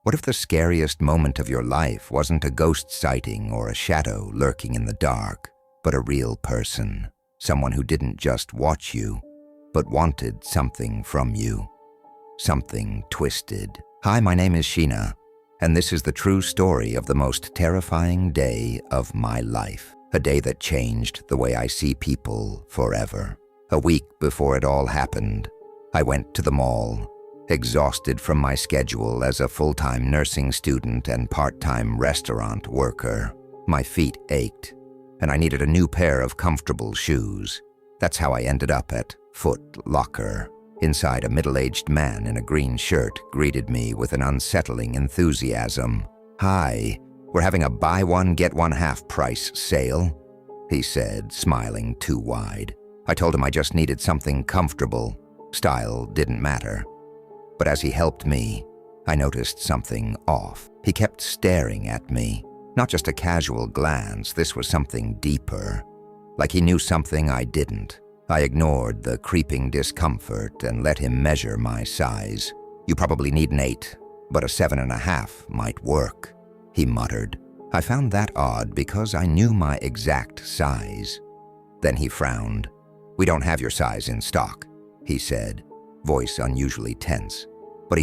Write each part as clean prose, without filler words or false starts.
What if the scariest moment of your life wasn't a ghost sighting or a shadow lurking in the dark, but a real person, someone who didn't just watch you, but wanted something from you, something twisted? Hi, my name is Sheena, and this is the true story of the most terrifying day of my life. A day that changed the way I see people forever. A week before it all happened, I went to the mall, exhausted from my schedule as a full-time nursing student and part-time restaurant worker. My feet ached, and I needed a new pair of comfortable shoes. That's how I ended up at Foot Locker. Inside, a middle-aged man in a green shirt greeted me with an unsettling enthusiasm. "Hi, we're having a buy one, get one half price sale," he said, smiling too wide. I told him I just needed something comfortable. Style didn't matter. But as he helped me, I noticed something off. He kept staring at me. Not just a casual glance, this was something deeper. Like he knew something I didn't. I ignored the creeping discomfort and let him measure my size. "You probably need an 8, but a 7.5 might work," he muttered. I found that odd because I knew my exact size. Then he frowned. "We don't have your size in stock," he said, voice unusually tense. "But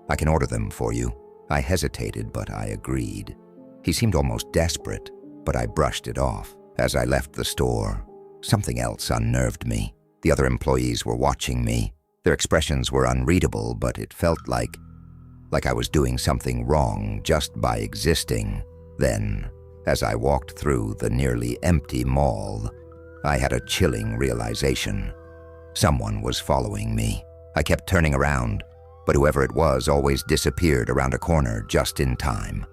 I can order them for you." I hesitated, but I agreed. He seemed almost desperate, but I brushed it off. As I left the store, something else unnerved me. The other employees were watching me. Their expressions were unreadable, but it felt like I was doing something wrong just by existing. Then, as I walked through the nearly empty mall, I had a chilling realization. Someone was following me. I kept turning around, but whoever it was always disappeared around a corner just in time.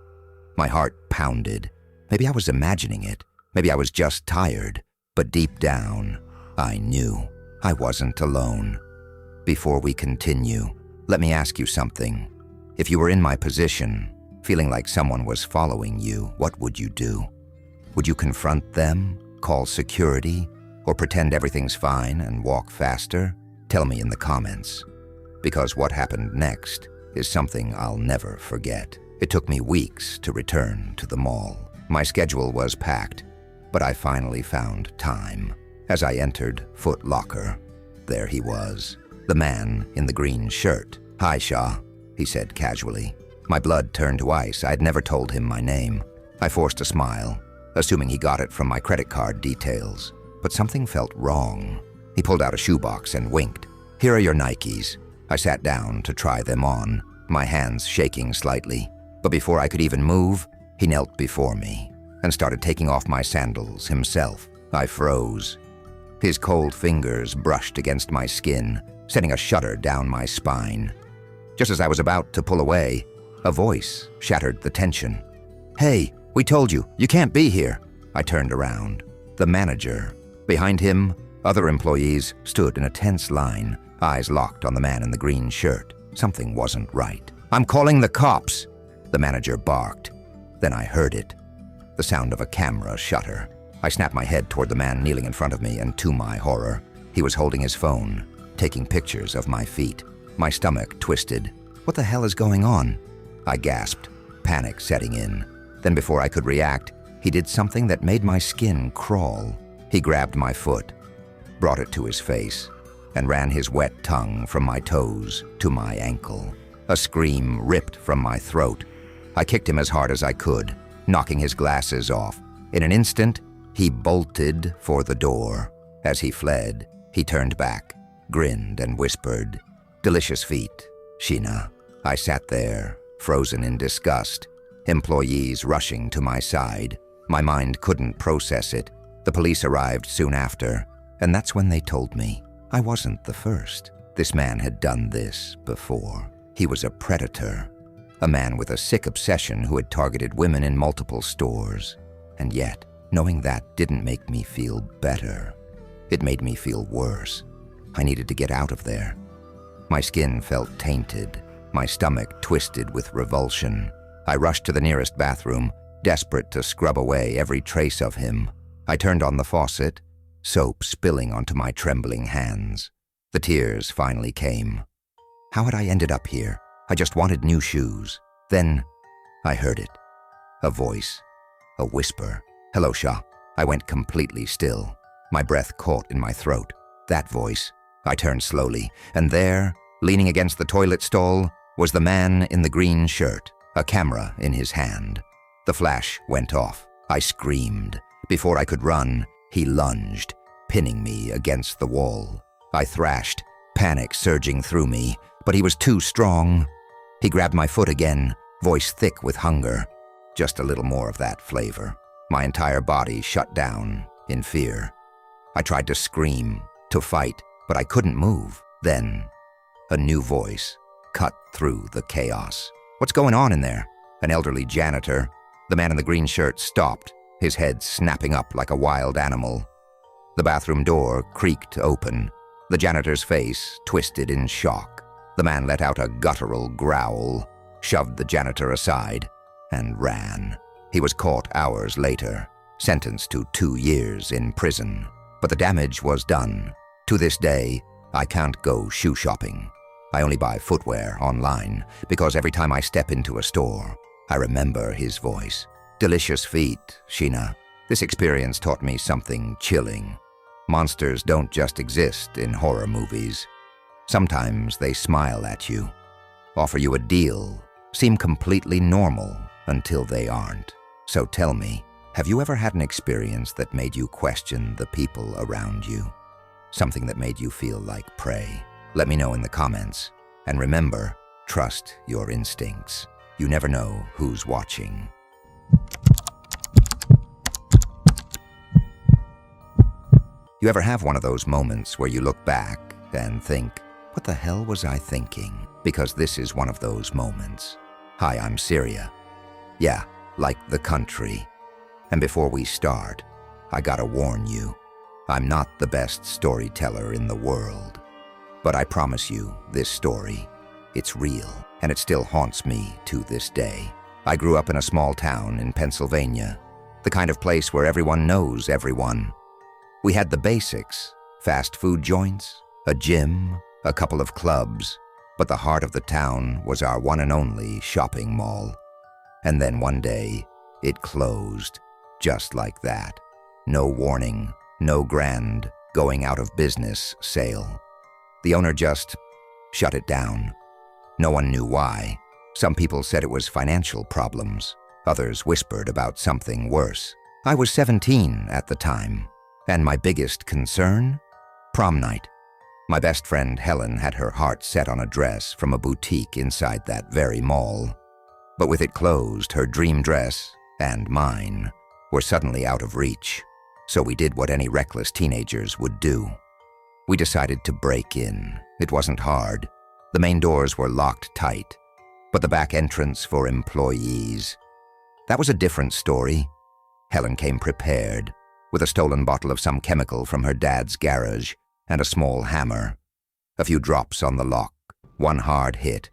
My heart pounded. Maybe I was imagining it. Maybe I was just tired. But deep down, I knew I wasn't alone. Before we continue, let me ask you something. If you were in my position, feeling like someone was following you, what would you do? Would you confront them, call security, or pretend everything's fine and walk faster? Tell me in the comments. Because what happened next is something I'll never forget. It took me weeks to return to the mall. My schedule was packed, but I finally found time. As I entered Foot Locker, there he was, the man in the green shirt. "Hi, Shaw," he said casually. My blood turned to ice. I'd never told him my name. I forced a smile, assuming he got it from my credit card details. But something felt wrong. He pulled out a shoebox and winked. "Here are your Nikes." I sat down to try them on, my hands shaking slightly. But before I could even move, he knelt before me and started taking off my sandals himself. I froze. His cold fingers brushed against my skin, sending a shudder down my spine. Just as I was about to pull away, a voice shattered the tension. "Hey, we told you, you can't be here." I turned around. The manager. Behind him, other employees stood in a tense line, eyes locked on the man in the green shirt. Something wasn't right. "I'm calling the cops," the manager barked. Then I heard it. The sound of a camera shutter. I snapped my head toward the man kneeling in front of me, and to my horror, he was holding his phone, taking pictures of my feet. My stomach twisted. "What the hell is going on?" I gasped, panic setting in. Then before I could react, he did something that made my skin crawl. He grabbed my foot, brought it to his face, and ran his wet tongue from my toes to my ankle. A scream ripped from my throat. I kicked him as hard as I could, knocking his glasses off. In an instant, he bolted for the door. As he fled, he turned back, grinned, and whispered, "Delicious feet, Sheena." I sat there, frozen in disgust, employees rushing to my side. My mind couldn't process it. The police arrived soon after, and that's when they told me I wasn't the first. This man had done this before. He was a predator, a man with a sick obsession who had targeted women in multiple stores. And yet, knowing that didn't make me feel better. It made me feel worse. I needed to get out of there. My skin felt tainted, my stomach twisted with revulsion. I rushed to the nearest bathroom, desperate to scrub away every trace of him. I turned on the faucet, soap spilling onto my trembling hands. The tears finally came. How had I ended up here? I just wanted new shoes. Then I heard it. A voice. A whisper. "Hello, Shah." I went completely still. My breath caught in my throat. That voice. I turned slowly, and there, leaning against the toilet stall, was the man in the green shirt, a camera in his hand. The flash went off. I screamed. Before I could run, he lunged, pinning me against the wall. I thrashed, panic surging through me, but he was too strong. He grabbed my foot again, voice thick with hunger. Just a little more of that flavor. My entire body shut down in fear. I tried to scream, to fight, but I couldn't move. Then, a new voice cut through the chaos. "What's going on in there?" An elderly janitor. The man in the green shirt stopped, his head snapping up like a wild animal. The bathroom door creaked open. The janitor's face twisted in shock. The man let out a guttural growl, shoved the janitor aside, and ran. He was caught hours later, sentenced to 2 years in prison. But the damage was done. To this day, I can't go shoe shopping. I only buy footwear online, because every time I step into a store, I remember his voice. "Delicious feet, Sheena." This experience taught me something chilling. Monsters don't just exist in horror movies. Sometimes they smile at you, offer you a deal, seem completely normal until they aren't. So tell me, have you ever had an experience that made you question the people around you? Something that made you feel like prey? Let me know in the comments. And remember, trust your instincts. You never know who's watching. You ever have one of those moments where you look back and think, what the hell was I thinking? Because this is one of those moments. Hi, I'm Syria. Yeah, like the country. And before we start, I gotta warn you, I'm not the best storyteller in the world. But I promise you, this story, it's real, and it still haunts me to this day. I grew up in a small town in Pennsylvania, the kind of place where everyone knows everyone. We had the basics, fast food joints, a gym, a couple of clubs, but the heart of the town was our one and only shopping mall. And then one day, it closed, just like that. No warning, no grand, going out of business sale. The owner just shut it down. No one knew why. Some people said it was financial problems. Others whispered about something worse. I was 17 at the time, and my biggest concern? Prom night. My best friend Helen had her heart set on a dress from a boutique inside that very mall. But with it closed, her dream dress, and mine, were suddenly out of reach. So we did what any reckless teenagers would do. We decided to break in. It wasn't hard. The main doors were locked tight, but the back entrance for employees. That was a different story. Helen came prepared, with a stolen bottle of some chemical from her dad's garage and a small hammer. A few drops on the lock, one hard hit.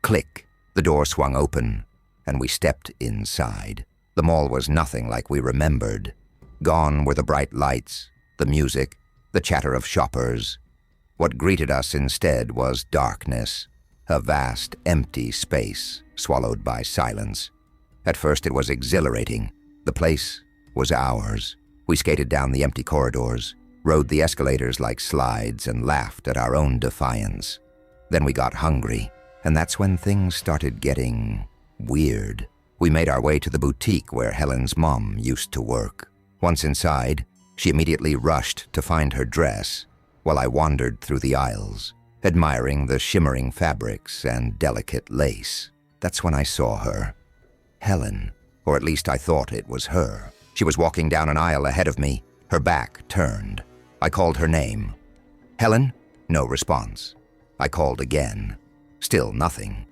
Click, the door swung open, and we stepped inside. The mall was nothing like we remembered. Gone were the bright lights, the music, the chatter of shoppers. What greeted us instead was darkness, a vast, empty space swallowed by silence. At first it was exhilarating. The place was ours. We skated down the empty corridors, rode the escalators like slides, and laughed at our own defiance. Then we got hungry, and that's when things started getting weird. We made our way to the boutique where Helen's mom used to work. Once inside, she immediately rushed to find her dress, while I wandered through the aisles, admiring the shimmering fabrics and delicate lace. That's when I saw her. Helen, or at least I thought it was her. She was walking down an aisle ahead of me, her back turned. I called her name. "Helen?" No response. I called again. Still nothing.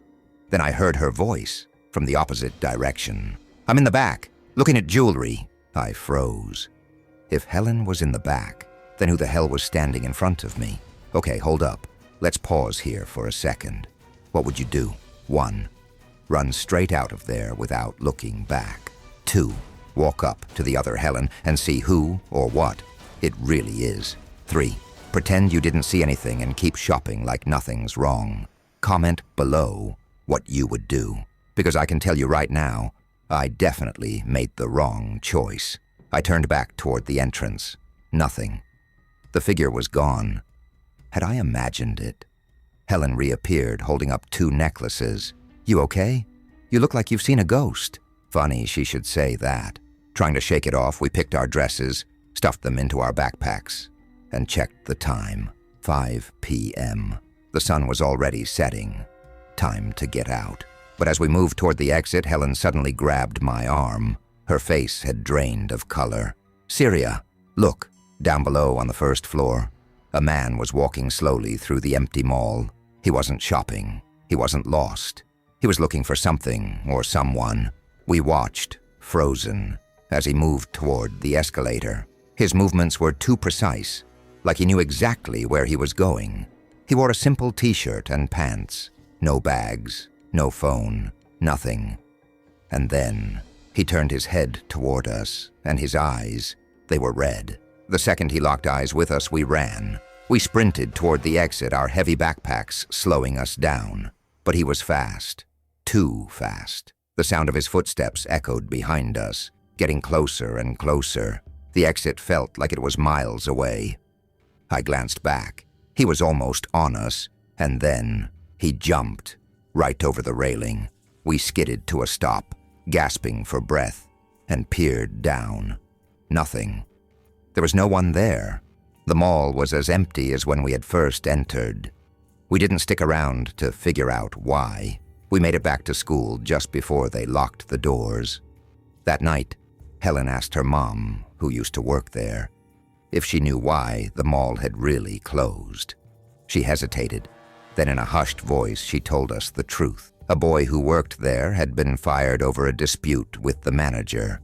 Then I heard her voice from the opposite direction. "I'm in the back, looking at jewelry." I froze. If Helen was in the back, then who the hell was standing in front of me? Okay, hold up. Let's pause here for a second. What would you do? 1. Run straight out of there without looking back. 2. Walk up to the other Helen and see who or what it really is. 3. Pretend you didn't see anything and keep shopping like nothing's wrong. Comment below what you would do. because I can tell you right now, I definitely made the wrong choice. I turned back toward the entrance. Nothing. The figure was gone. Had I imagined it? Helen reappeared, holding up 2 necklaces. You okay? You look like you've seen a ghost. Funny she should say that. Trying to shake it off, we picked our dresses, stuffed them into our backpacks, and checked the time. 5 p.m. The sun was already setting. Time to get out. But as we moved toward the exit, Helen suddenly grabbed my arm. Her face had drained of color. Syria, look, down below on the first floor. A man was walking slowly through the empty mall. He wasn't shopping. He wasn't lost. He was looking for something or someone. We watched, frozen, as he moved toward the escalator. His movements were too precise, like he knew exactly where he was going. He wore a simple t-shirt and pants. No bags, no phone, nothing. And then he turned his head toward us, and his eyes, they were red. The second he locked eyes with us, we ran. We sprinted toward the exit, our heavy backpacks slowing us down. But he was fast, too fast. The sound of his footsteps echoed behind us, getting closer and closer. The exit felt like it was miles away. I glanced back. He was almost on us, and then he jumped right over the railing. We skidded to a stop, gasping for breath, and peered down. Nothing. There was no one there. The mall was as empty as when we had first entered. We didn't stick around to figure out why. We made it back to school just before they locked the doors. That night, Helen asked her mom, who used to work there, if she knew why the mall had really closed. She hesitated. Then in a hushed voice, she told us the truth. A boy who worked there had been fired over a dispute with the manager.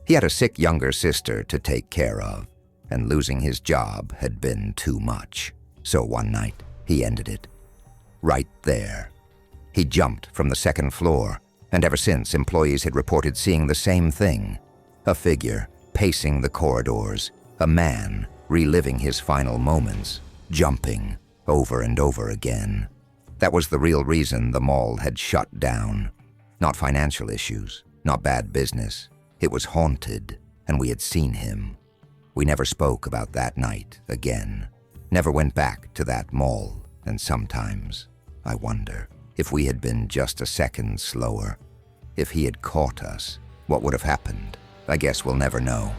He had a sick younger sister to take care of, and losing his job had been too much. So one night, he ended it. Right there. He jumped from the second floor, and ever since, employees had reported seeing the same thing. A figure pacing the corridors, a man reliving his final moments, jumping over and over again. That was the real reason the mall had shut down. Not financial issues, not bad business. It was haunted, and we had seen him. We never spoke about that night again. Never went back to that mall, and sometimes I wonder if we had been just a second slower. If he had caught us, what would have happened? I guess we'll never know.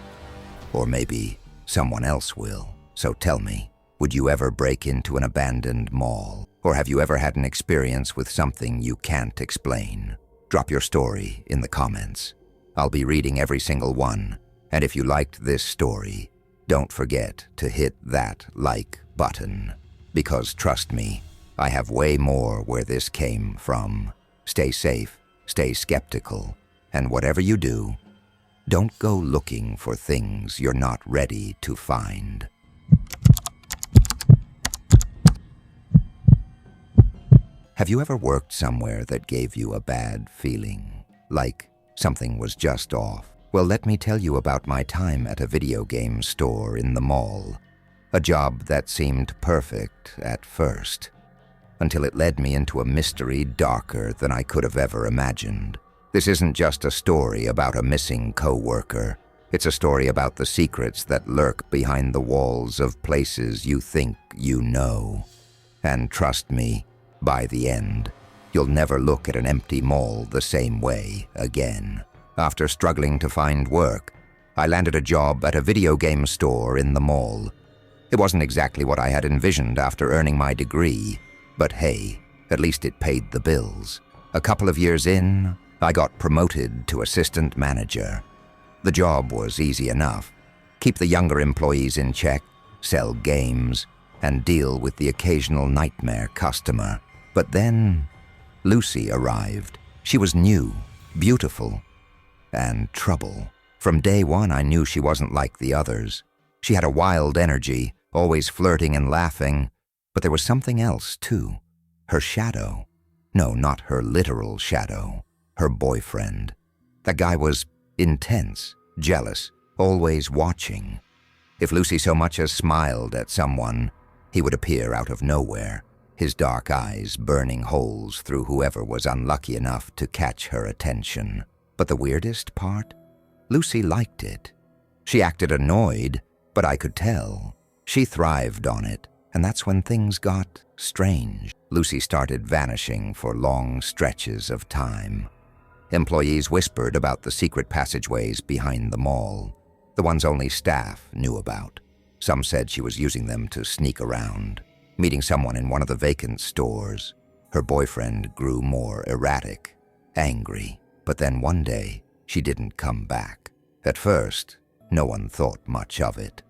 Or maybe someone else will. So tell me, would you ever break into an abandoned mall? Or have you ever had an experience with something you can't explain? Drop your story in the comments. I'll be reading every single one. And if you liked this story, don't forget to hit that like button. Because trust me, I have way more where this came from. Stay safe, stay skeptical, and whatever you do, don't go looking for things you're not ready to find. Have you ever worked somewhere that gave you a bad feeling? Like something was just off? Well, let me tell you about my time at a video game store in the mall. A job that seemed perfect at first, until it led me into a mystery darker than I could have ever imagined. This isn't just a story about a missing coworker. It's a story about the secrets that lurk behind the walls of places you think you know. And trust me, by the end, you'll never look at an empty mall the same way again. After struggling to find work, I landed a job at a video game store in the mall. It wasn't exactly what I had envisioned after earning my degree, but hey, at least it paid the bills. A couple of years in, I got promoted to assistant manager. The job was easy enough. Keep the younger employees in check, sell games, and deal with the occasional nightmare customer. But then, Lucy arrived. She was new, beautiful, and trouble. From day one, I knew she wasn't like the others. She had a wild energy, always flirting and laughing, but there was something else, too. Her shadow. No, not her literal shadow. Her boyfriend. That guy was intense, jealous, always watching. If Lucy so much as smiled at someone, he would appear out of nowhere. his dark eyes burning holes through whoever was unlucky enough to catch her attention. But the weirdest part? Lucy liked it. She acted annoyed, but I could tell. She thrived on it, and that's when things got strange. Lucy started vanishing for long stretches of time. Employees whispered about the secret passageways behind the mall, the ones only staff knew about. Some said she was using them to sneak around, meeting someone in one of the vacant stores. Her boyfriend grew more erratic, angry, but then one day, she didn't come back. At first, no one thought much of it.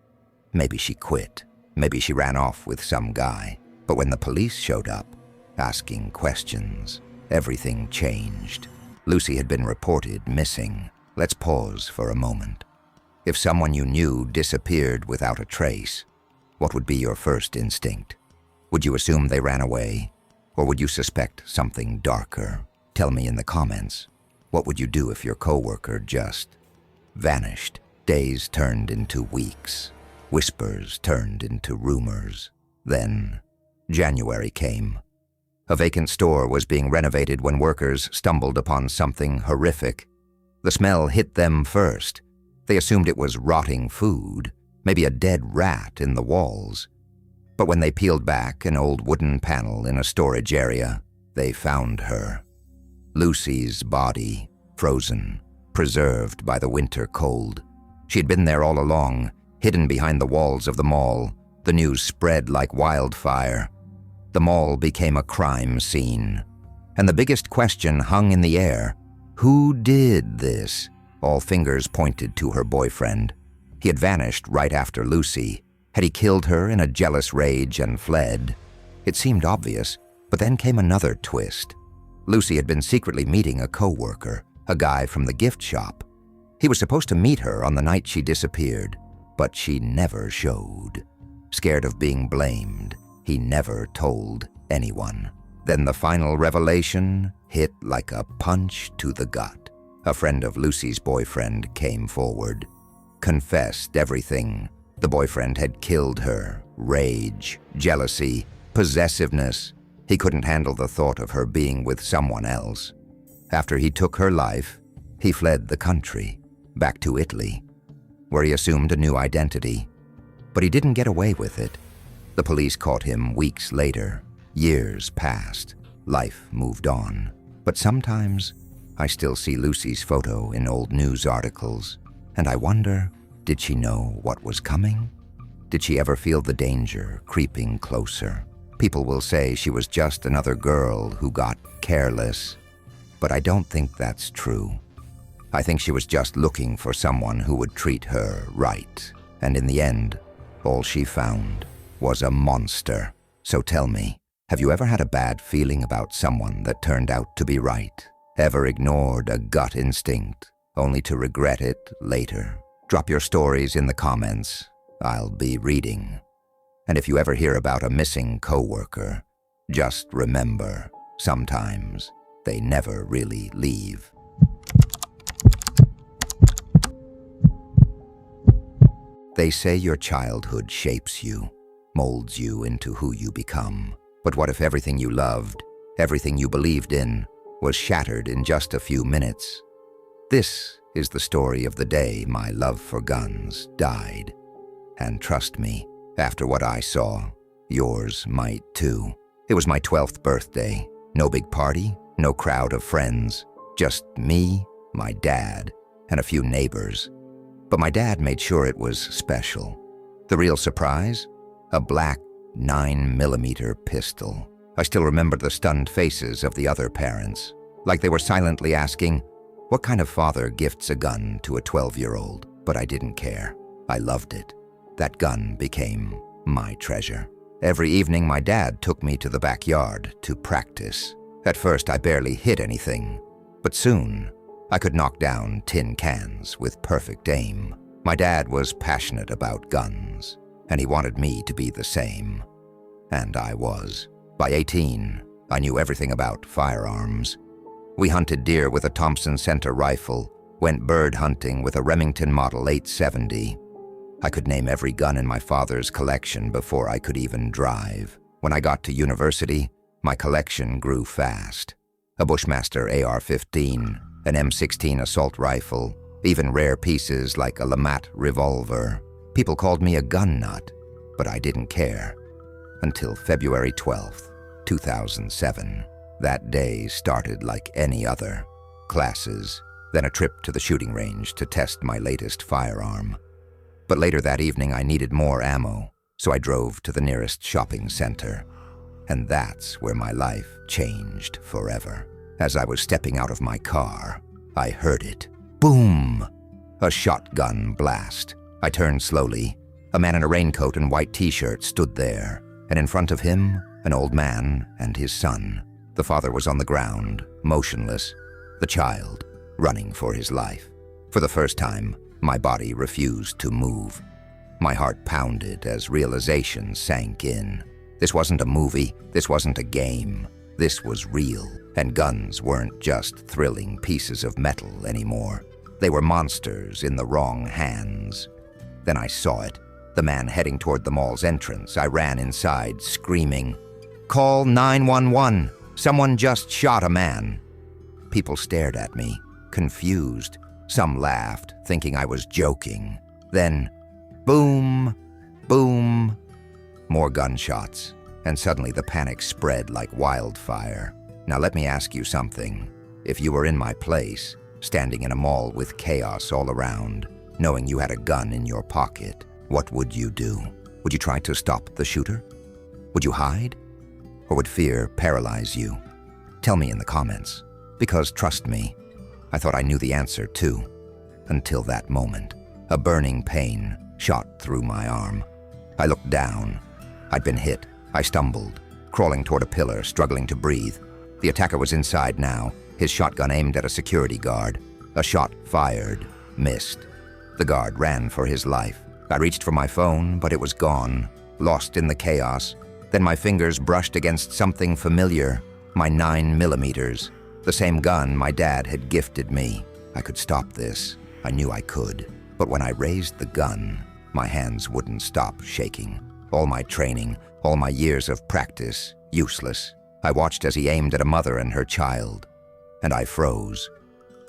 Maybe she quit. Maybe she ran off with some guy. But when the police showed up, asking questions, everything changed. Lucy had been reported missing. Let's pause for a moment. If someone you knew disappeared without a trace, what would be your first instinct? Would you assume they ran away? Or would you suspect something darker? Tell me in the comments. What would you do if your coworker just vanished? Days turned into weeks. Whispers turned into rumors. Then January came. A vacant store was being renovated when workers stumbled upon something horrific. The smell hit them first. They assumed it was rotting food, maybe a dead rat in the walls. But when they peeled back an old wooden panel in a storage area, they found her. Lucy's body, frozen, preserved by the winter cold. She'd been there all along, hidden behind the walls of the mall. The news spread like wildfire. The mall became a crime scene. And the biggest question hung in the air. Who did this? All fingers pointed to her boyfriend. He had vanished right after Lucy. Had he killed her in a jealous rage and fled? It seemed obvious, but then came another twist. Lucy had been secretly meeting a coworker, a guy from the gift shop. He was supposed to meet her on the night she disappeared, but she never showed. Scared of being blamed, he never told anyone. Then the final revelation hit like a punch to the gut. A friend of Lucy's boyfriend came forward, confessed everything. The boyfriend had killed her. Rage, jealousy, possessiveness. He couldn't handle the thought of her being with someone else. After he took her life, he fled the country, back to Italy, where he assumed a new identity. But he didn't get away with it. The police caught him weeks later. Years passed. Life moved on. But sometimes, I still see Lucy's photo in old news articles, and I wonder, did she know what was coming? Did she ever feel the danger creeping closer? People will say she was just another girl who got careless, but I don't think that's true. I think she was just looking for someone who would treat her right, and in the end, all she found was a monster. So tell me, have you ever had a bad feeling about someone that turned out to be right? Ever ignored a gut instinct, only to regret it later? Drop your stories in the comments. I'll be reading. And if you ever hear about a missing coworker, just remember, sometimes they never really leave. They say your childhood shapes you, molds you into who you become. But what if everything you loved, everything you believed in, was shattered in just a few minutes? This is the story of the day my love for guns died. And trust me, after what I saw, yours might too. It was my 12th birthday. No big party, no crowd of friends. Just me, my dad, and a few neighbors. But my dad made sure it was special. The real surprise? A black 9mm pistol. I still remember the stunned faces of the other parents, like they were silently asking, what kind of father gifts a gun to a 12-year-old? But I didn't care. I loved it. That gun became my treasure. Every evening, my dad took me to the backyard to practice. At first, I barely hit anything, but soon, I could knock down tin cans with perfect aim. My dad was passionate about guns, and he wanted me to be the same. And I was. By 18, I knew everything about firearms. We hunted deer with a Thompson Center rifle, went bird hunting with a Remington Model 870. I could name every gun in my father's collection before I could even drive. When I got to university, my collection grew fast. A Bushmaster AR-15, an M16 assault rifle, even rare pieces like a Lamat revolver. People called me a gun nut, but I didn't care. Until February 12th, 2007. That day started like any other. Classes, then a trip to the shooting range to test my latest firearm. But later that evening I needed more ammo, so I drove to the nearest shopping center. And that's where my life changed forever. As I was stepping out of my car, I heard it. Boom! A shotgun blast. I turned slowly. A man in a raincoat and white t-shirt stood there, and in front of him, an old man and his son. The father was on the ground, motionless. The child, running for his life. For the first time, my body refused to move. My heart pounded as realization sank in. This wasn't a movie, this wasn't a game. This was real, and guns weren't just thrilling pieces of metal anymore. They were monsters in the wrong hands. Then I saw it, the man heading toward the mall's entrance. I ran inside, screaming, "Call 911! Someone just shot a man!" People stared at me, confused. Some laughed, thinking I was joking. Then, boom, boom, more gunshots, and suddenly the panic spread like wildfire. Now let me ask you something. If you were in my place, standing in a mall with chaos all around, knowing you had a gun in your pocket, what would you do? Would you try to stop the shooter? Would you hide? Or would fear paralyze you? Tell me in the comments, because trust me, I thought I knew the answer too. Until that moment, a burning pain shot through my arm. I looked down. I'd been hit. I stumbled, crawling toward a pillar, struggling to breathe. The attacker was inside now, his shotgun aimed at a security guard. A shot fired, missed. The guard ran for his life. I reached for my phone, but it was gone, lost in the chaos. Then my fingers brushed against something familiar, my 9mm, the same gun my dad had gifted me. I could stop this. I knew I could. But when I raised the gun, my hands wouldn't stop shaking. All my training, all my years of practice, useless. I watched as he aimed at a mother and her child, and I froze.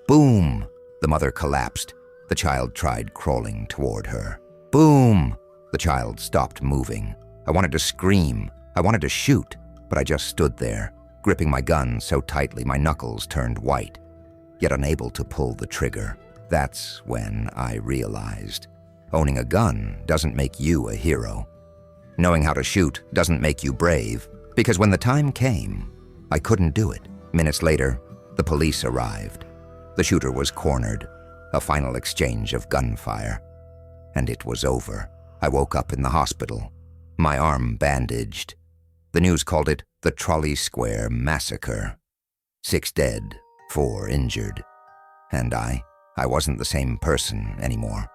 Boom! The mother collapsed. The child tried crawling toward her. Boom! The child stopped moving. I wanted to scream. I wanted to shoot, but I just stood there, gripping my gun so tightly my knuckles turned white, yet unable to pull the trigger. That's when I realized owning a gun doesn't make you a hero. Knowing how to shoot doesn't make you brave, because when the time came, I couldn't do it. Minutes later, the police arrived. The shooter was cornered, a final exchange of gunfire, and it was over. I woke up in the hospital, my arm bandaged. The news called it the Trolley Square Massacre. 6 dead, 4 injured. And I wasn't the same person anymore.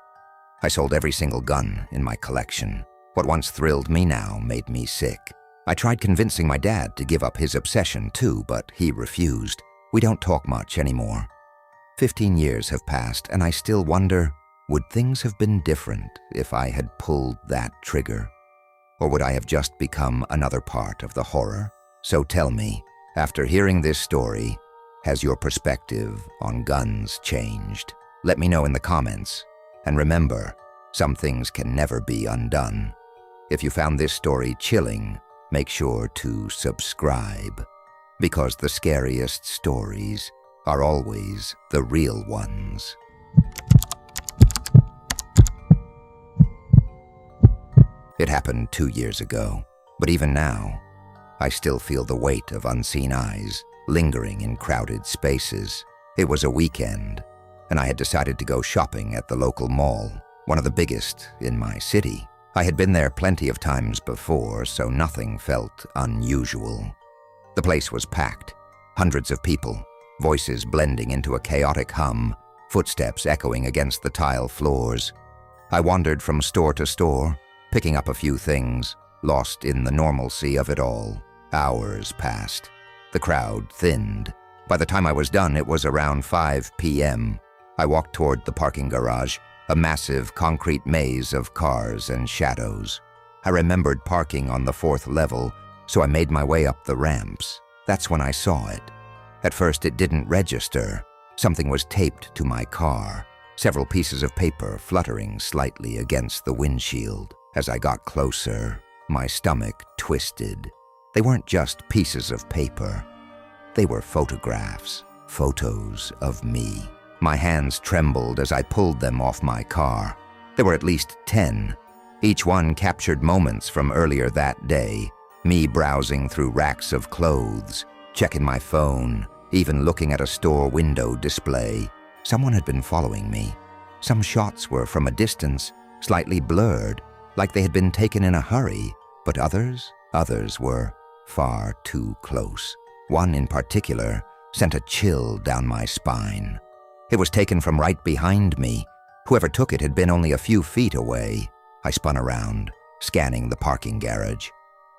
I sold every single gun in my collection. What once thrilled me now made me sick. I tried convincing my dad to give up his obsession too, but he refused. We don't talk much anymore. 15 years have passed, and I still wonder, would things have been different if I had pulled that trigger? Or would I have just become another part of the horror? So tell me, after hearing this story, has your perspective on guns changed? Let me know in the comments. And remember, some things can never be undone. If you found this story chilling, make sure to subscribe, because the scariest stories are always the real ones. It happened 2 years ago, but even now, I still feel the weight of unseen eyes lingering in crowded spaces. It was a weekend, and I had decided to go shopping at the local mall, one of the biggest in my city. I had been there plenty of times before, so nothing felt unusual. The place was packed, hundreds of people, voices blending into a chaotic hum, footsteps echoing against the tile floors. I wandered from store to store, picking up a few things, lost in the normalcy of it all. Hours passed. The crowd thinned. By the time I was done, it was around 5 p.m. I walked toward the parking garage, a massive concrete maze of cars and shadows. I remembered parking on the 4th level, so I made my way up the ramps. That's when I saw it. At first it didn't register. Something was taped to my car, several pieces of paper fluttering slightly against the windshield. As I got closer, my stomach twisted. They weren't just pieces of paper. They were photographs, photos of me. My hands trembled as I pulled them off my car. There were at least 10. Each one captured moments from earlier that day, me browsing through racks of clothes, checking my phone, even looking at a store window display. Someone had been following me. Some shots were from a distance, slightly blurred, like they had been taken in a hurry, but others were far too close. One in particular sent a chill down my spine. It was taken from right behind me. Whoever took it had been only a few feet away. I spun around, scanning the parking garage.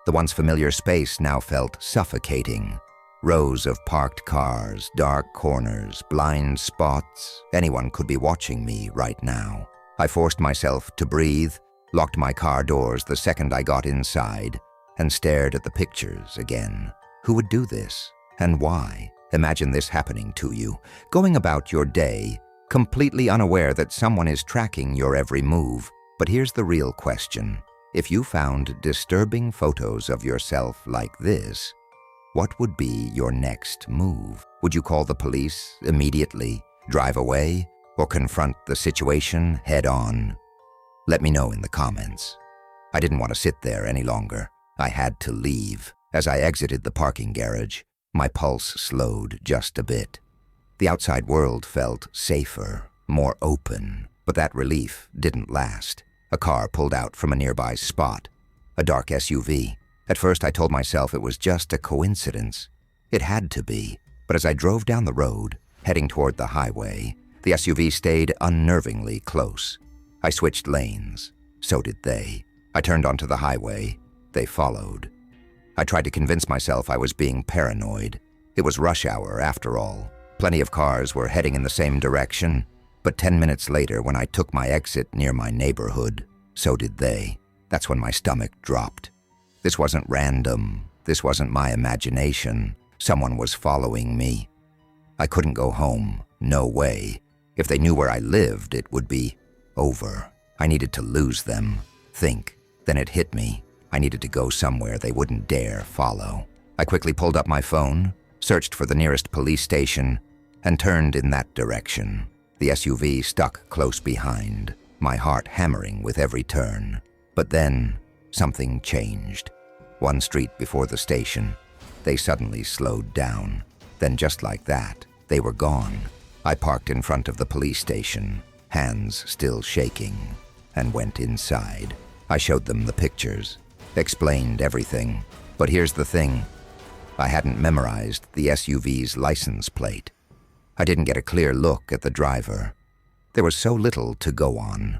The once familiar space now felt suffocating. Rows of parked cars, dark corners, blind spots. Anyone could be watching me right now. I forced myself to breathe, locked my car doors the second I got inside, and stared at the pictures again. Who would do this? And why? Imagine this happening to you, going about your day, completely unaware that someone is tracking your every move. But here's the real question. If you found disturbing photos of yourself like this, what would be your next move? Would you call the police immediately, drive away, or confront the situation head on? Let me know in the comments. I didn't want to sit there any longer. I had to leave. As I exited the parking garage, my pulse slowed just a bit. The outside world felt safer, more open, but that relief didn't last. A car pulled out from a nearby spot, a dark SUV. At first I told myself it was just a coincidence. It had to be, but as I drove down the road, heading toward the highway, the SUV stayed unnervingly close. I switched lanes. So did they. I turned onto the highway. They followed. I tried to convince myself I was being paranoid. It was rush hour, after all. Plenty of cars were heading in the same direction, but 10 minutes later, when I took my exit near my neighborhood, so did they. That's when my stomach dropped. This wasn't random. This wasn't my imagination. Someone was following me. I couldn't go home. No way. If they knew where I lived, it would be over. I needed to lose them. Think. Then it hit me. I needed to go somewhere they wouldn't dare follow. I quickly pulled up my phone, searched for the nearest police station, and turned in that direction. The SUV stuck close behind, my heart hammering with every turn. But then, something changed. One street before the station, they suddenly slowed down. Then just like that, they were gone. I parked in front of the police station, hands still shaking, and went inside. I showed them the pictures, explained everything. But here's the thing. I hadn't memorized the SUV's license plate. I didn't get a clear look at the driver. There was so little to go on.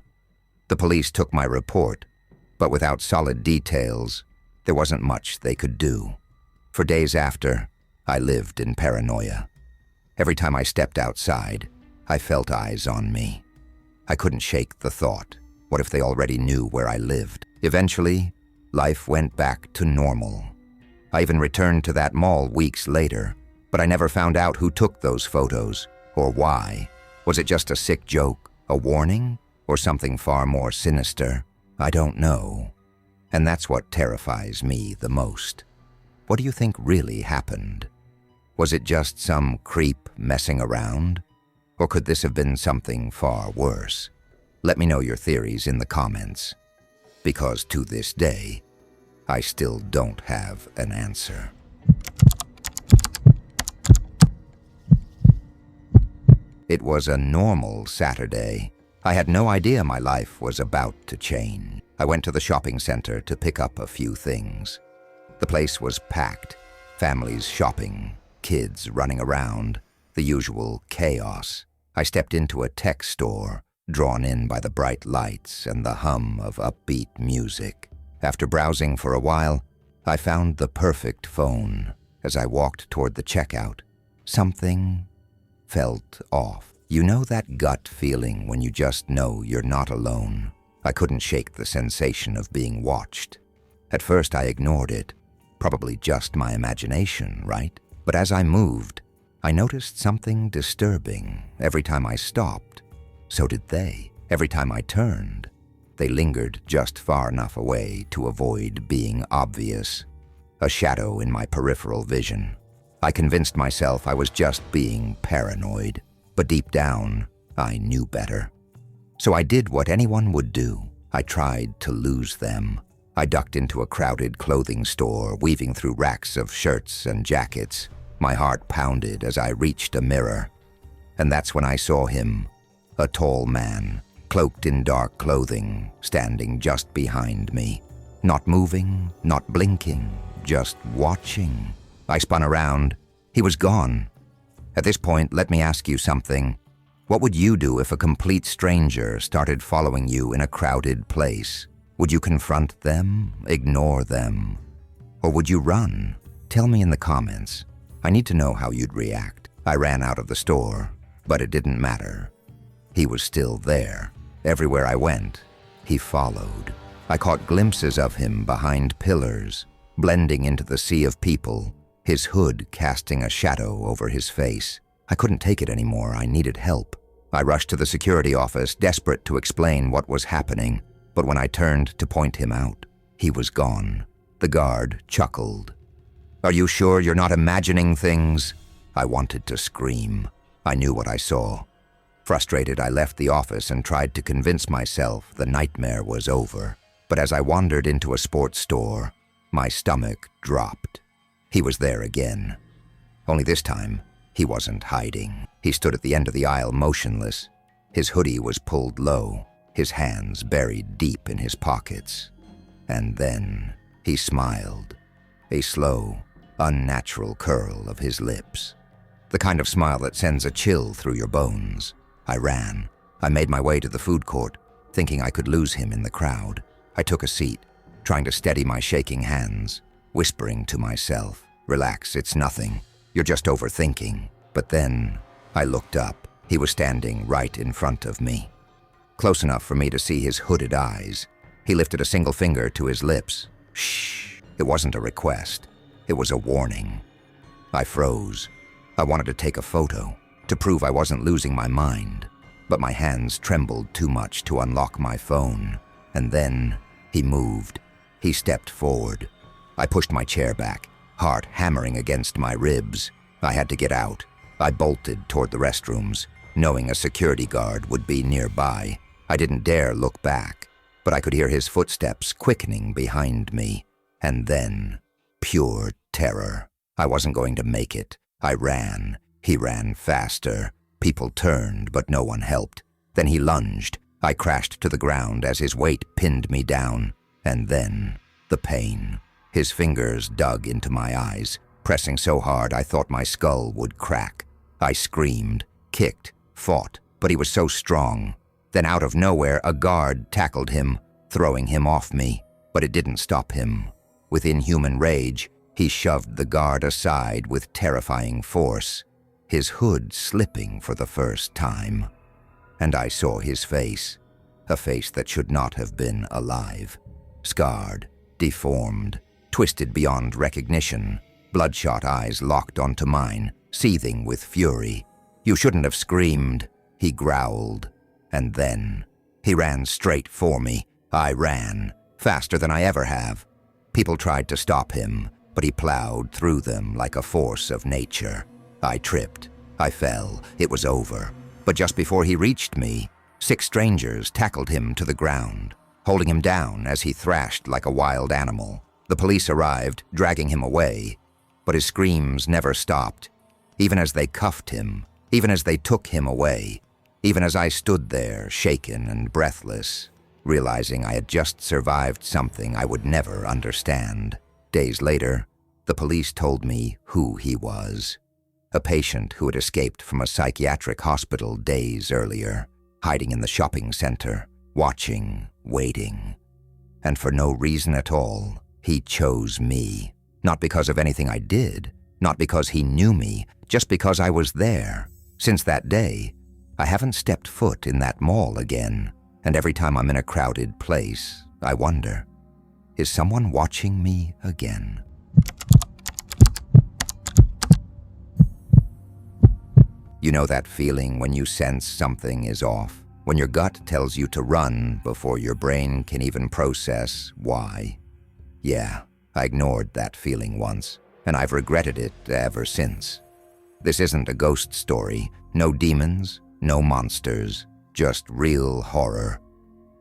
The police took my report, but without solid details, there wasn't much they could do. For days after, I lived in paranoia. Every time I stepped outside, I felt eyes on me. I couldn't shake the thought. What if they already knew where I lived? Eventually, life went back to normal. I even returned to that mall weeks later, but I never found out who took those photos or why. Was it just a sick joke, a warning, or something far more sinister? I don't know. And that's what terrifies me the most. What do you think really happened? Was it just some creep messing around? Or could this have been something far worse? Let me know your theories in the comments, because to this day, I still don't have an answer. It was a normal Saturday. I had no idea my life was about to change. I went to the shopping center to pick up a few things. The place was packed, families shopping, kids running around, the usual chaos. I stepped into a tech store, drawn in by the bright lights and the hum of upbeat music. After browsing for a while, I found the perfect phone. As I walked toward the checkout, something felt off. You know that gut feeling when you just know you're not alone? I couldn't shake the sensation of being watched. At first I ignored it. Probably just my imagination, right? But as I moved, I noticed something disturbing. Every time I stopped, so did they. Every time I turned, they lingered just far enough away to avoid being obvious. A shadow in my peripheral vision. I convinced myself I was just being paranoid, but deep down, I knew better. So I did what anyone would do. I tried to lose them. I ducked into a crowded clothing store, weaving through racks of shirts and jackets. My heart pounded as I reached a mirror. And that's when I saw him, a tall man, cloaked in dark clothing, standing just behind me. Not moving, not blinking, just watching. I spun around. He was gone. At this point, let me ask you something. What would you do if a complete stranger started following you in a crowded place? Would you confront them, ignore them, or would you run? Tell me in the comments. I need to know how you'd react. I ran out of the store, but it didn't matter. He was still there. Everywhere I went, he followed. I caught glimpses of him behind pillars, blending into the sea of people, his hood casting a shadow over his face. I couldn't take it anymore. I needed help. I rushed to the security office, desperate to explain what was happening, but when I turned to point him out, he was gone. The guard chuckled. "Are you sure you're not imagining things?" I wanted to scream. I knew what I saw. Frustrated, I left the office and tried to convince myself the nightmare was over. But as I wandered into a sports store, my stomach dropped. He was there again. Only this time, he wasn't hiding. He stood at the end of the aisle, motionless. His hoodie was pulled low, his hands buried deep in his pockets. And then he smiled, a slow, unnatural curl of his lips. The kind of smile that sends a chill through your bones. I ran. I made my way to the food court, thinking I could lose him in the crowd. I took a seat, trying to steady my shaking hands, whispering to myself, "Relax, it's nothing. You're just overthinking." But then I looked up. He was standing right in front of me, close enough for me to see his hooded eyes. He lifted a single finger to his lips. Shh. It wasn't a request. It was a warning. I froze. I wanted to take a photo, to prove I wasn't losing my mind, but my hands trembled too much to unlock my phone. And then he moved. He stepped forward. I pushed my chair back, heart hammering against my ribs. I had to get out. I bolted toward the restrooms, knowing a security guard would be nearby. I didn't dare look back, but I could hear his footsteps quickening behind me. And then, pure terror. I wasn't going to make it. I ran. He ran faster. People turned, but no one helped. Then he lunged. I crashed to the ground as his weight pinned me down. And then, the pain. His fingers dug into my eyes, pressing so hard I thought my skull would crack. I screamed, kicked, fought, but he was so strong. Then out of nowhere, a guard tackled him, throwing him off me. But it didn't stop him. With inhuman rage, he shoved the guard aside with terrifying force, his hood slipping for the first time. And I saw his face, a face that should not have been alive. Scarred, deformed, twisted beyond recognition, bloodshot eyes locked onto mine, seething with fury. "You shouldn't have screamed," he growled. And then he ran straight for me. I ran, faster than I ever have. People tried to stop him, but he plowed through them like a force of nature. I tripped. I fell. It was over. But just before he reached me, 6 strangers tackled him to the ground, holding him down as he thrashed like a wild animal. The police arrived, dragging him away, but his screams never stopped, even as they cuffed him, even as they took him away, even as I stood there, shaken and breathless, realizing I had just survived something I would never understand. Days later, the police told me who he was. A patient who had escaped from a psychiatric hospital days earlier, hiding in the shopping center, watching, waiting. And for no reason at all, he chose me. Not because of anything I did, not because he knew me, just because I was there. Since that day, I haven't stepped foot in that mall again, and every time I'm in a crowded place, I wonder, is someone watching me again? You know that feeling when you sense something is off? When your gut tells you to run before your brain can even process why? Yeah, I ignored that feeling once, and I've regretted it ever since. This isn't a ghost story. No demons, no monsters, just real horror.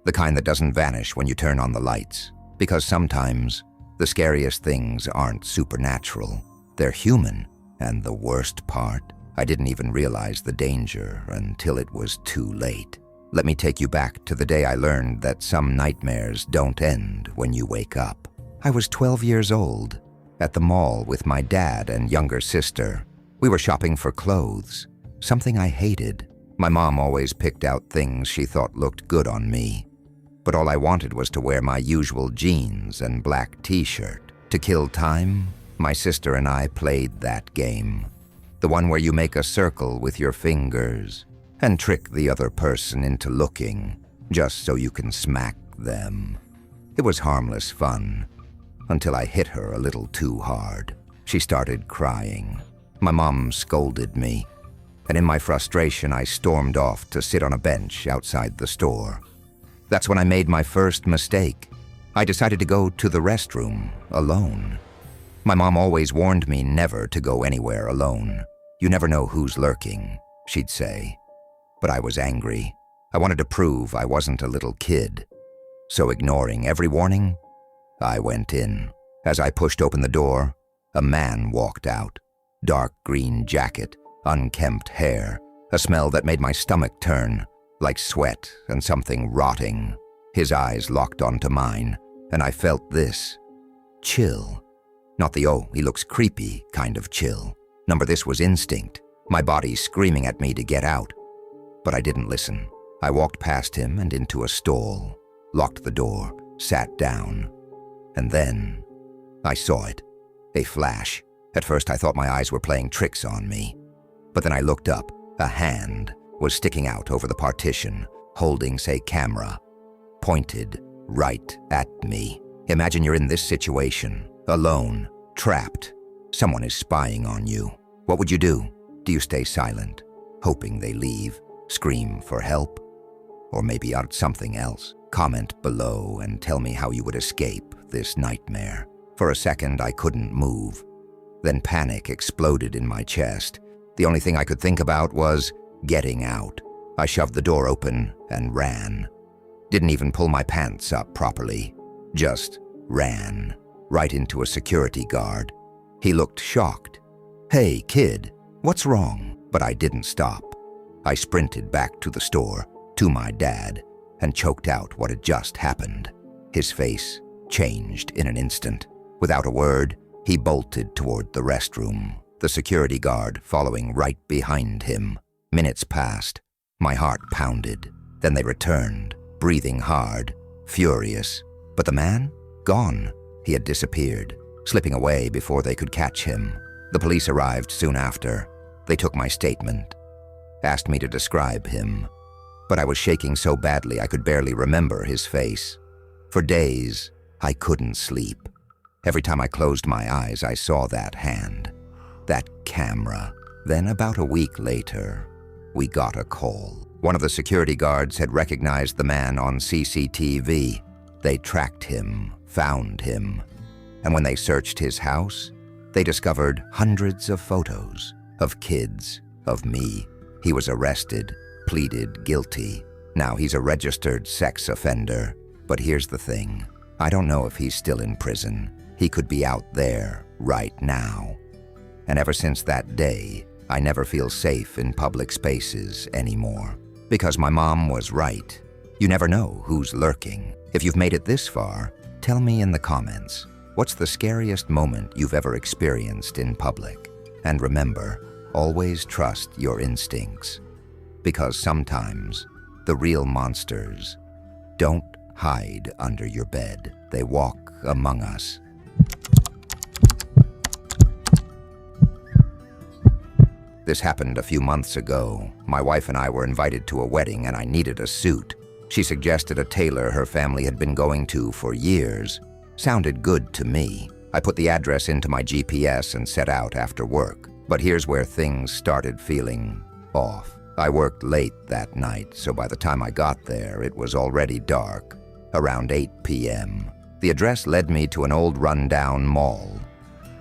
The kind that doesn't vanish when you turn on the lights. Because sometimes, the scariest things aren't supernatural. They're human, and the worst part, I didn't even realize the danger until it was too late. Let me take you back to the day I learned that some nightmares don't end when you wake up. I was 12 years old, at the mall with my dad and younger sister. We were shopping for clothes, something I hated. My mom always picked out things she thought looked good on me. But all I wanted was to wear my usual jeans and black t-shirt. To kill time, my sister and I played that game. The one where you make a circle with your fingers and trick the other person into looking, just so you can smack them. It was harmless fun, until I hit her a little too hard. She started crying. My mom scolded me, and in my frustration, I stormed off to sit on a bench outside the store. That's when I made my first mistake. I decided to go to the restroom alone. My mom always warned me never to go anywhere alone. You never know who's lurking, she'd say. But I was angry. I wanted to prove I wasn't a little kid. So ignoring every warning, I went in. As I pushed open the door, a man walked out. Dark green jacket, unkempt hair, a smell that made my stomach turn, like sweat and something rotting. His eyes locked onto mine, and I felt this chill. Not the "oh, he looks creepy" kind of chill. Number, this was instinct, my body screaming at me to get out. But I didn't listen. I walked past him and into a stall, locked the door, sat down. And then I saw it, a flash. At first I thought my eyes were playing tricks on me. But then I looked up. A hand was sticking out over the partition, holding, say, camera, pointed right at me. Imagine you're in this situation, alone, trapped. Someone is spying on you. What would you do? Do you stay silent, hoping they leave, scream for help? Or maybe out something else? Comment below and tell me how you would escape this nightmare. For a second, I couldn't move. Then panic exploded in my chest. The only thing I could think about was getting out. I shoved the door open and ran. Didn't even pull my pants up properly. Just ran right into a security guard. He looked shocked. "Hey, kid, what's wrong?" But I didn't stop. I sprinted back to the store, to my dad, and choked out what had just happened. His face changed in an instant. Without a word, he bolted toward the restroom, the security guard following right behind him. Minutes passed. My heart pounded. Then they returned, breathing hard, furious. But the man? Gone. He had disappeared, slipping away before they could catch him. The police arrived soon after. They took my statement, asked me to describe him. But I was shaking so badly I could barely remember his face. For days, I couldn't sleep. Every time I closed my eyes, I saw that hand, that camera. Then about a week later, we got a call. One of the security guards had recognized the man on CCTV. They tracked him, found him. And when they searched his house, they discovered hundreds of photos of kids, of me. He was arrested, pleaded guilty. Now he's a registered sex offender. But here's the thing. I don't know if he's still in prison. He could be out there right now. And ever since that day, I never feel safe in public spaces anymore. Because my mom was right. You never know who's lurking. If you've made it this far, tell me in the comments, what's the scariest moment you've ever experienced in public? And remember, always trust your instincts. Because sometimes, the real monsters don't hide under your bed. They walk among us. This happened a few months ago. My wife and I were invited to a wedding and I needed a suit. She suggested a tailor her family had been going to for years. Sounded good to me. I put the address into my GPS and set out after work. But here's where things started feeling off. I worked late that night, so by the time I got there, it was already dark, around 8 p.m. The address led me to an old run-down mall.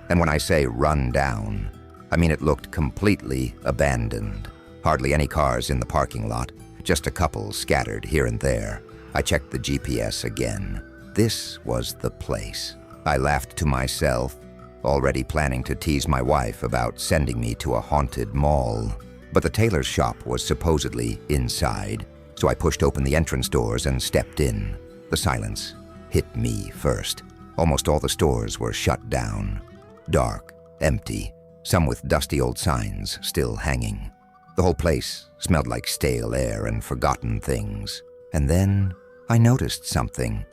And when I say run-down, I mean it looked completely abandoned. Hardly any cars in the parking lot, just a couple scattered here and there. I checked the GPS again. This was the place. I laughed to myself, already planning to tease my wife about sending me to a haunted mall. But the tailor's shop was supposedly inside, so I pushed open the entrance doors and stepped in. The silence hit me first. Almost all the stores were shut down. Dark, empty, some with dusty old signs still hanging. The whole place smelled like stale air and forgotten things. And then I noticed something.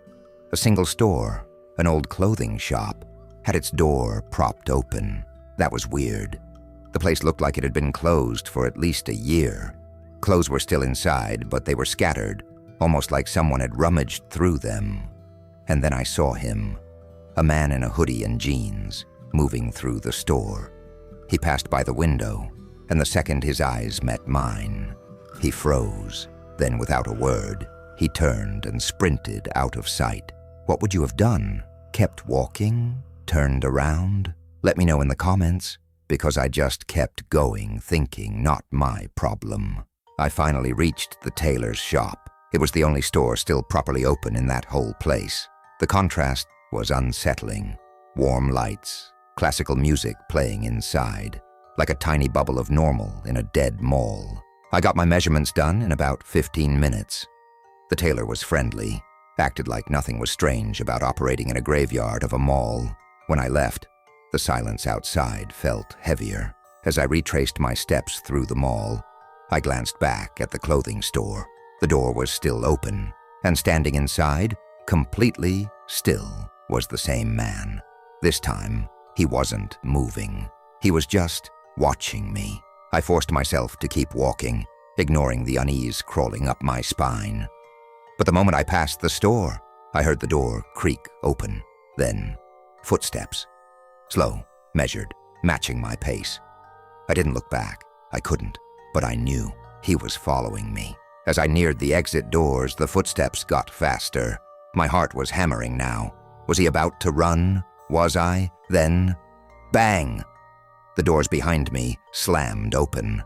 A single store, an old clothing shop, had its door propped open. That was weird. The place looked like it had been closed for at least a year. Clothes were still inside, but they were scattered, almost like someone had rummaged through them. And then I saw him, a man in a hoodie and jeans, moving through the store. He passed by the window, and the second his eyes met mine, he froze. Then, without a word, he turned and sprinted out of sight. What would you have done? Kept walking? Turned around? Let me know in the comments, because I just kept going, thinking not my problem. I finally reached the tailor's shop. It was the only store still properly open in that whole place. The contrast was unsettling. Warm lights, classical music playing inside, like a tiny bubble of normal in a dead mall. I got my measurements done in about 15 minutes. The tailor was friendly, acted like nothing was strange about operating in a graveyard of a mall. When I left, the silence outside felt heavier. As I retraced my steps through the mall, I glanced back at the clothing store. The door was still open, and standing inside, completely still, was the same man. This time, he wasn't moving. He was just watching me. I forced myself to keep walking, ignoring the unease crawling up my spine. But the moment I passed the store, I heard the door creak open. Then, footsteps. Slow, measured, matching my pace. I didn't look back. I couldn't, but I knew he was following me. As I neared the exit doors, the footsteps got faster. My heart was hammering now. Was he about to run? Was I? Then, bang! The doors behind me slammed open.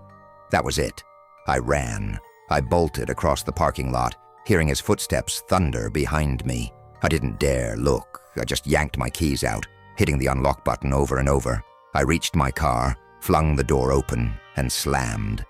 That was it. I ran. I bolted across the parking lot, hearing his footsteps thunder behind me. I didn't dare look. I just yanked my keys out, hitting the unlock button over and over. I reached my car, flung the door open, and slammed.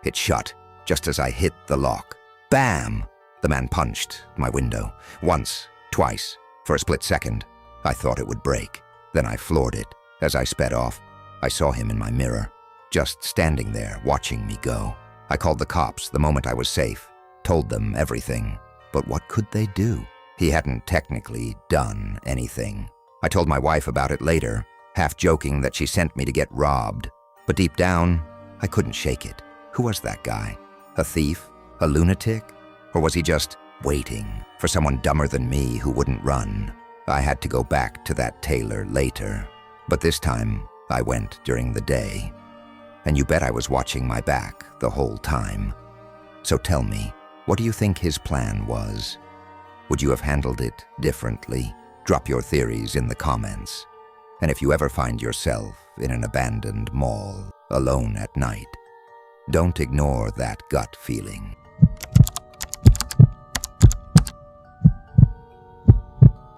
It shut just as I hit the lock. Bam! The man punched my window. Once, twice, for a split second. I thought it would break. Then I floored it. As I sped off, I saw him in my mirror, just standing there watching me go. I called the cops the moment I was safe, told them everything. But what could they do? He hadn't technically done anything. I told my wife about it later, half joking that she sent me to get robbed. But deep down, I couldn't shake it. Who was that guy? A thief? A lunatic? Or was he just waiting for someone dumber than me who wouldn't run? I had to go back to that tailor later. But this time, I went during the day. And you bet I was watching my back the whole time. So tell me, what do you think his plan was? Would you have handled it differently? Drop your theories in the comments. And if you ever find yourself in an abandoned mall, alone at night, don't ignore that gut feeling.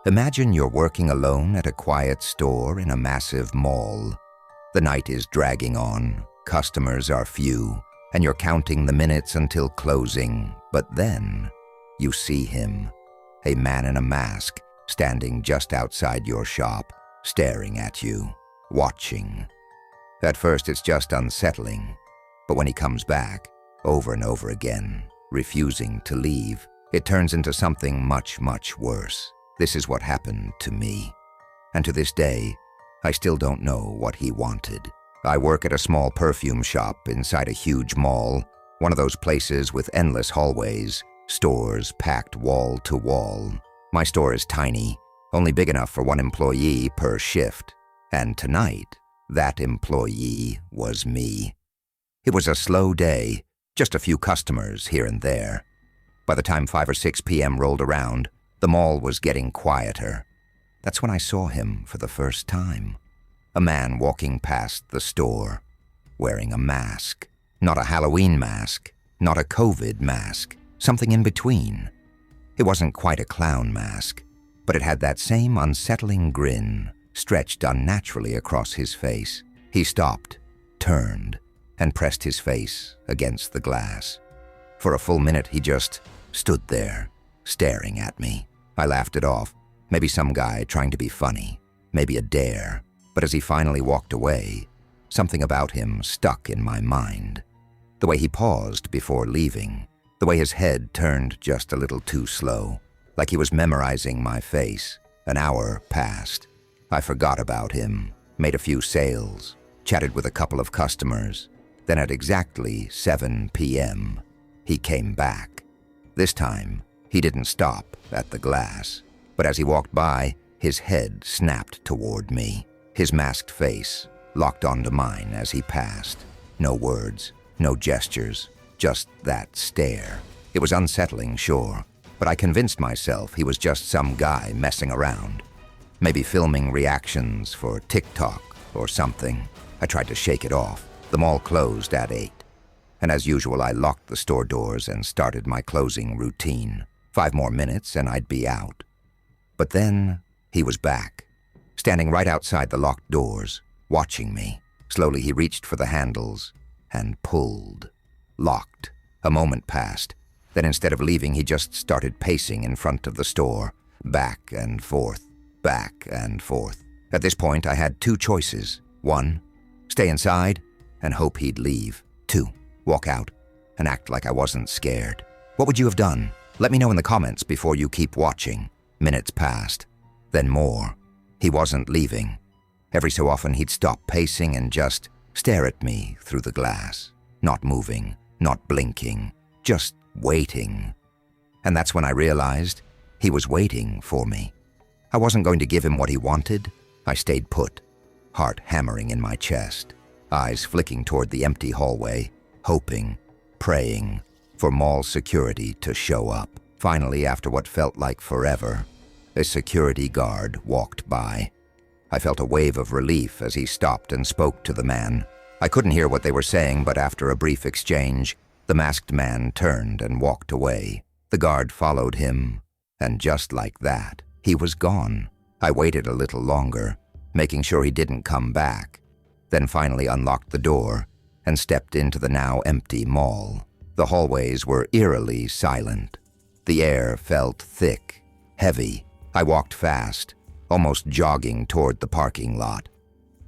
Imagine you're working alone at a quiet store in a massive mall. The night is dragging on, customers are few, and you're counting the minutes until closing. But then, you see him, a man in a mask, standing just outside your shop, staring at you, watching. At first it's just unsettling, but when he comes back, over and over again, refusing to leave, it turns into something much, much worse. This is what happened to me. And to this day, I still don't know what he wanted. I work at a small perfume shop inside a huge mall, one of those places with endless hallways, stores packed wall to wall. My store is tiny, only big enough for one employee per shift. And tonight, that employee was me. It was a slow day, just a few customers here and there. By the time 5 or 6 p.m. rolled around, the mall was getting quieter. That's when I saw him for the first time. A man walking past the store, wearing a mask. Not a Halloween mask, not a COVID mask, something in between. It wasn't quite a clown mask, but it had that same unsettling grin stretched unnaturally across his face. He stopped, turned, and pressed his face against the glass. For a full minute, he just stood there, staring at me. I laughed it off. Maybe some guy trying to be funny, maybe a dare. But as he finally walked away, something about him stuck in my mind. The way he paused before leaving, the way his head turned just a little too slow, like he was memorizing my face. An hour passed. I forgot about him, made a few sales, chatted with a couple of customers. Then at exactly 7 p.m., he came back. This time, he didn't stop at the glass, but as he walked by, his head snapped toward me. His masked face locked onto mine as he passed. No words, no gestures, just that stare. It was unsettling, sure, but I convinced myself he was just some guy messing around. Maybe filming reactions for TikTok or something. I tried to shake it off. The mall closed at 8. And as usual, I locked the store doors and started my closing routine. 5 more minutes and I'd be out. But then he was back, standing right outside the locked doors, watching me. Slowly he reached for the handles and pulled. Locked. A moment passed. Then instead of leaving, he just started pacing in front of the store, back and forth, back and forth. At this point, I had 2 choices. 1, stay inside and hope he'd leave. 2, walk out and act like I wasn't scared. What would you have done? Let me know in the comments before you keep watching. Minutes passed, then more. He wasn't leaving. Every so often he'd stop pacing and just stare at me through the glass. Not moving, not blinking, just waiting. And that's when I realized he was waiting for me. I wasn't going to give him what he wanted. I stayed put, heart hammering in my chest, eyes flicking toward the empty hallway, hoping, praying for mall security to show up. Finally, after what felt like forever, a security guard walked by. I felt a wave of relief as he stopped and spoke to the man. I couldn't hear what they were saying, but after a brief exchange, the masked man turned and walked away. The guard followed him, and just like that, he was gone. I waited a little longer, making sure he didn't come back, then finally unlocked the door and stepped into the now empty mall. The hallways were eerily silent. The air felt thick, heavy. I walked fast, almost jogging toward the parking lot.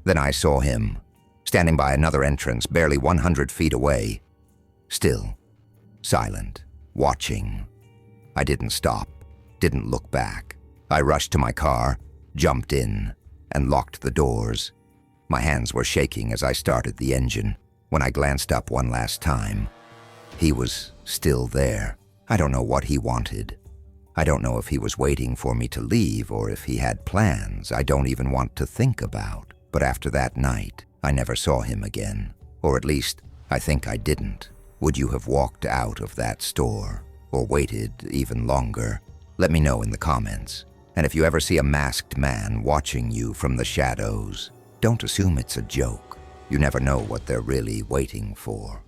Then I saw him, standing by another entrance barely 100 feet away. Still, silent, watching. I didn't stop, didn't look back. I rushed to my car, jumped in, and locked the doors. My hands were shaking as I started the engine. When I glanced up one last time, he was still there. I don't know what he wanted. I don't know if he was waiting for me to leave or if he had plans I don't even want to think about. But after that night, I never saw him again. Or at least, I think I didn't. Would you have walked out of that store or waited even longer? Let me know in the comments. And if you ever see a masked man watching you from the shadows, don't assume it's a joke. You never know what they're really waiting for.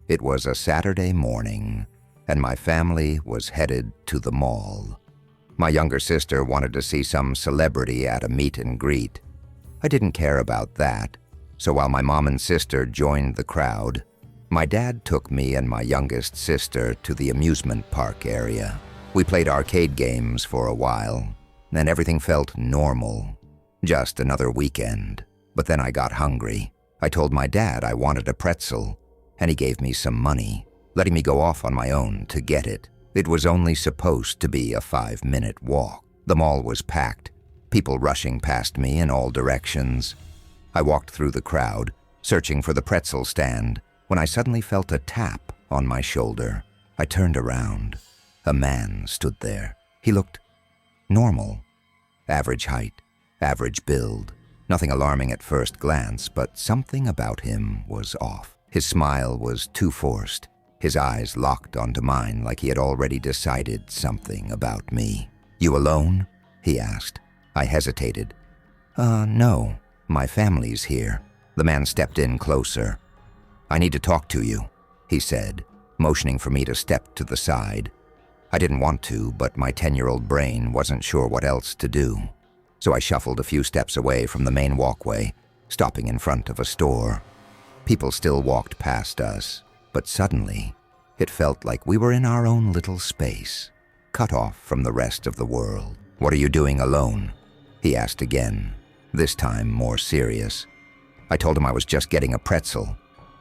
It was a Saturday morning, and my family was headed to the mall. My younger sister wanted to see some celebrity at a meet and greet. I didn't care about that, so while my mom and sister joined the crowd, my dad took me and my youngest sister to the amusement park area. We played arcade games for a while, and everything felt normal. Just another weekend. But then I got hungry. I told my dad I wanted a pretzel, and he gave me some money, letting me go off on my own to get it. It was only supposed to be a 5-minute walk. The mall was packed, people rushing past me in all directions. I walked through the crowd, searching for the pretzel stand, when I suddenly felt a tap on my shoulder. I turned around. A man stood there. He looked normal. Average height, average build. Nothing alarming at first glance, but something about him was off. His smile was too forced. His eyes locked onto mine like he had already decided something about me. "You alone?" he asked. I hesitated. No. My family's here." The man stepped in closer. "I need to talk to you," he said, motioning for me to step to the side. I didn't want to, but my 10-year-old brain wasn't sure what else to do. So I shuffled a few steps away from the main walkway, stopping in front of a store. People still walked past us, but suddenly, it felt like we were in our own little space, cut off from the rest of the world. "What are you doing alone?" he asked again, this time more serious. I told him I was just getting a pretzel,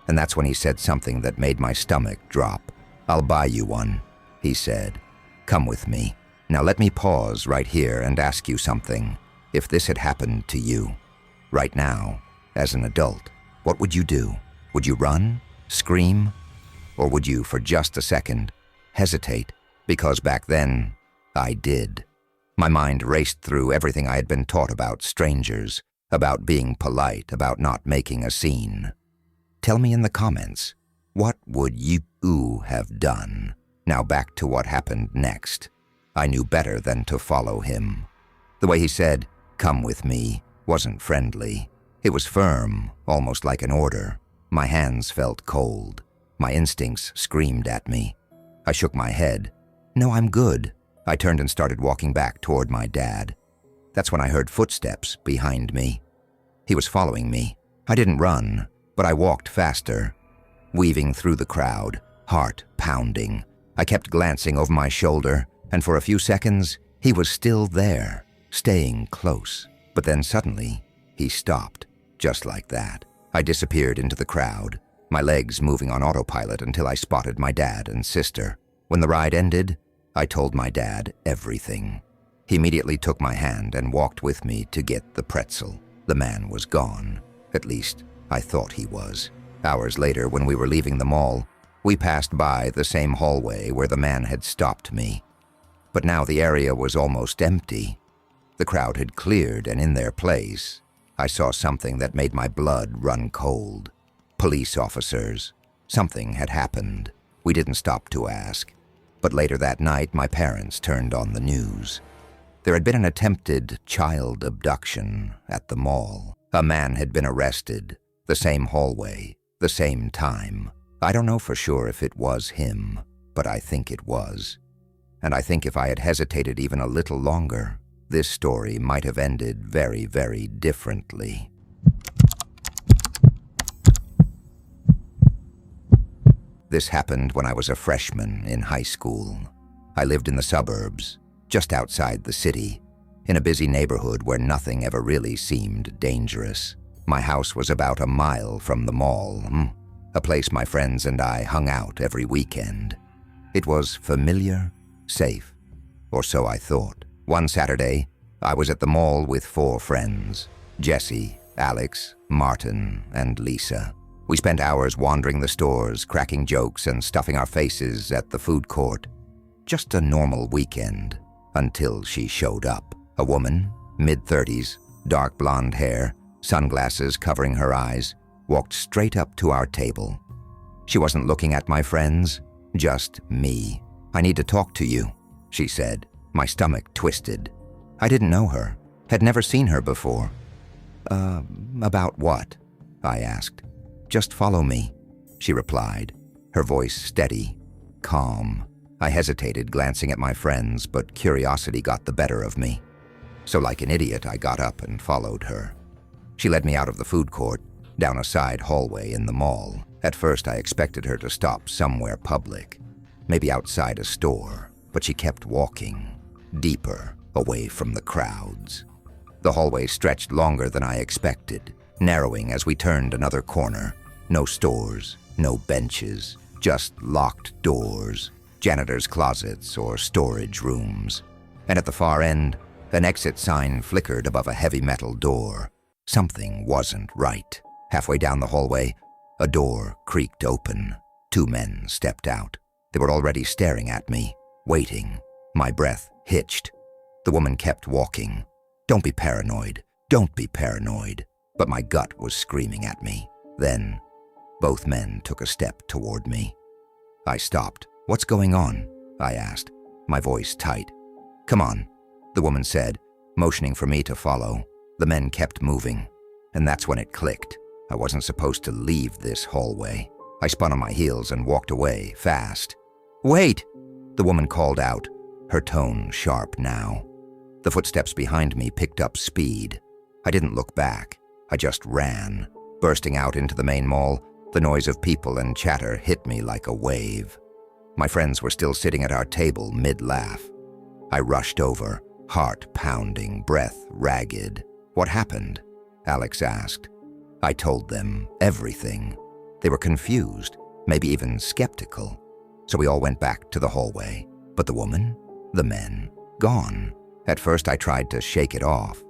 and that's when he said something that made my stomach drop. "I'll buy you one," he said. "Come with me. Now let me pause right here and ask you something. If this had happened to you, right now, as an adult, what would you do? Would you run? Scream? Or would you, for just a second, hesitate? Because back then, I did." My mind raced through everything I had been taught about strangers, about being polite, about not making a scene. Tell me in the comments, what would you have done? Now back to what happened next. I knew better than to follow him. The way he said, "Come with me," wasn't friendly. It was firm, almost like an order. My hands felt cold. My instincts screamed at me. I shook my head. "No, I'm good." I turned and started walking back toward my dad. That's when I heard footsteps behind me. He was following me. I didn't run, but I walked faster, weaving through the crowd, heart pounding. I kept glancing over my shoulder, and for a few seconds, he was still there, staying close. But then suddenly, he stopped, just like that. I disappeared into the crowd, my legs moving on autopilot until I spotted my dad and sister. When the ride ended, I told my dad everything. He immediately took my hand and walked with me to get the pretzel. The man was gone. At least, I thought he was. Hours later, when we were leaving the mall, we passed by the same hallway where the man had stopped me. But now the area was almost empty. The crowd had cleared, and in their place, I saw something that made my blood run cold. Police officers. Something had happened. We didn't stop to ask. But later that night, my parents turned on the news. There had been an attempted child abduction at the mall. A man had been arrested, the same hallway, the same time. I don't know for sure if it was him, but I think it was. And I think if I had hesitated even a little longer, this story might have ended very, very differently. This happened when I was a freshman in high school. I lived in the suburbs, just outside the city, in a busy neighborhood where nothing ever really seemed dangerous. My house was about a mile from the mall, a place my friends and I hung out every weekend. It was familiar, safe, or so I thought. One Saturday, I was at the mall with 4 friends: Jesse, Alex, Martin, and Lisa. We spent hours wandering the stores, cracking jokes, and stuffing our faces at the food court. Just a normal weekend, until she showed up. A woman, mid-30s, dark blonde hair, sunglasses covering her eyes, walked straight up to our table. She wasn't looking at my friends, just me. "I need to talk to you," she said. My stomach twisted. I didn't know her, had never seen her before. About what?" I asked. "Just follow me," she replied, her voice steady, calm. I hesitated, glancing at my friends, but curiosity got the better of me. So like an idiot, I got up and followed her. She led me out of the food court, down a side hallway in the mall. At first, I expected her to stop somewhere public, maybe outside a store, but she kept walking, deeper, away from the crowds. The hallway stretched longer than I expected, narrowing as we turned another corner. No stores, no benches, just locked doors, janitor's closets or storage rooms. And at the far end, an exit sign flickered above a heavy metal door. Something wasn't right. Halfway down the hallway, a door creaked open. 2 men stepped out. They were already staring at me, waiting. My breath hitched. The woman kept walking. Don't be paranoid. Don't be paranoid. But my gut was screaming at me. Then, both men took a step toward me. I stopped. What's going on? I asked, my voice tight. Come on, the woman said, motioning for me to follow. The men kept moving, and that's when it clicked. I wasn't supposed to leave this hallway. I spun on my heels and walked away, fast. Wait! The woman called out, her tone sharp now. The footsteps behind me picked up speed. I didn't look back. I just ran. Bursting out into the main mall, the noise of people and chatter hit me like a wave. My friends were still sitting at our table, mid-laugh. I rushed over, heart pounding, breath ragged. What happened? Alex asked. I told them everything. They were confused, maybe even skeptical. So we all went back to the hallway. But the woman, the men, gone. At first I tried to shake it off.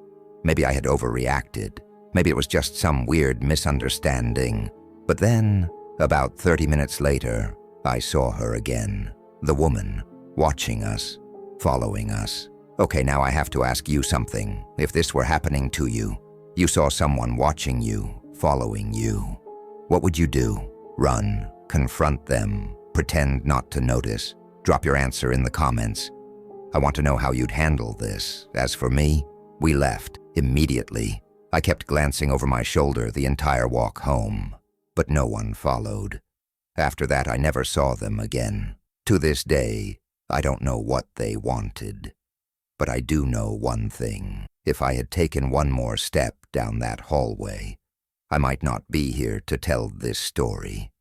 Maybe I had overreacted. Maybe it was just some weird misunderstanding. But then, about 30 minutes later, I saw her again. The woman, watching us, following us. Okay, now I have to ask you something. If this were happening to you, you saw someone watching you, following you, what would you do? Run, confront them, pretend not to notice? Drop your answer in the comments. I want to know how you'd handle this. As for me, we left immediately. I kept glancing over my shoulder the entire walk home, but no one followed. After that, I never saw them again. To this day, I don't know what they wanted. But I do know one thing. If I had taken one more step down that hallway, I might not be here to tell this story.